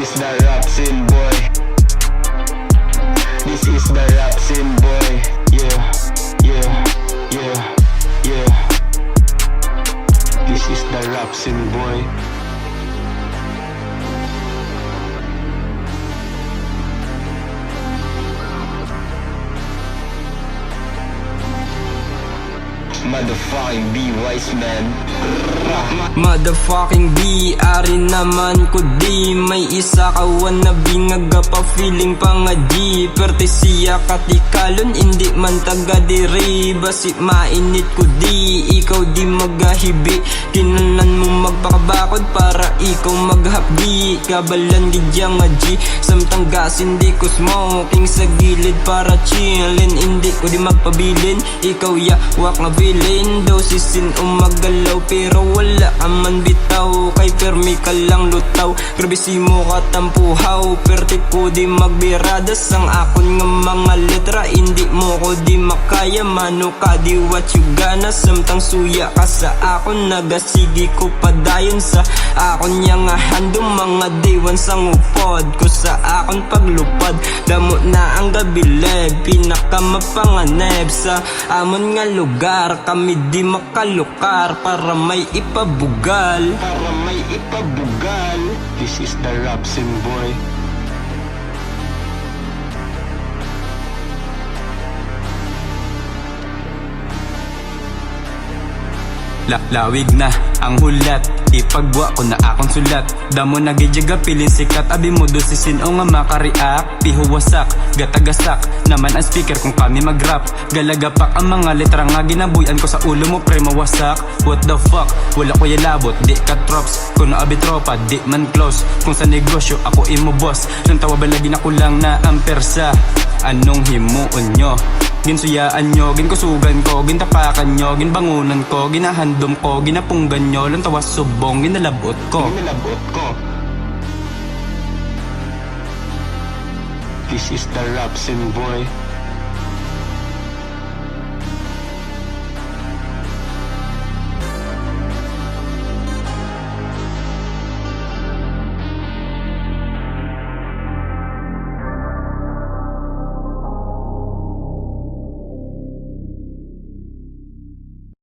is the rap scene, boy. This is the rap scene, boy. Yeah, yeah, yeah, yeah. This is the rap scene, boy. Motherfucking be wise, man. Motherfucking B, ari naman ko di. May isa ka wannabe nga pa feeling pa nga di. Perte siya katikalon, hindi man taga diri. Basi mainit ko di, ikaw di magahibi. Kinanan mo magpakabakod para ikaw maghapdi. Kabalan gidya nga G, samtang gas hindi ko smoking. Sa gilid para chillin, hindi ko di magpabilin. Ikaw wak nga villain, daw sisin umagalaw. Pero wala ka man bitaw, kay permi ka lang lutaw. Grabe si mo katampuhaw, perte ko di magbiradas. Ang akon nga mga letra, hindi mo ko di makaya. Mano ka di what you gana, samtang suya ka sa akon. Nagasigi ko padayon sa akon yang handong mga diwan sang upod ko sa akon paglupad. Damo na ang gabileb, pinakamapanganeb sa amon nga lugar. Kami di makalukar para may ipabugal. Para may ipabugal. This is the rap scene, boy. Lawig na ang hulat, ipagwa ko na akong sulat. Damo nagidyaga pilin sikat, abi mo do si sino nga makareact. Pihuwasak, gatagasak, naman ang speaker kung kami mag-rap. Galagapak ang mga letra nga ginabuyan ko sa ulo mo pre mawasak. What the fuck, wala ko yalabot, di ka trops. Kuno abi tropa, di man close. Kung sa negosyo ako imo boss, nang tawa balagi na kulang na ang persa. Anong himuon nyo? Ginsuyaan nyo, ginkusugan ko, gintapakan nyo, ginbangunan ko, ginahandom ko, ginapunggan nyo, lang tawas subong, ginalabot ko. Ginalabot ko. This is the rap scene, boy.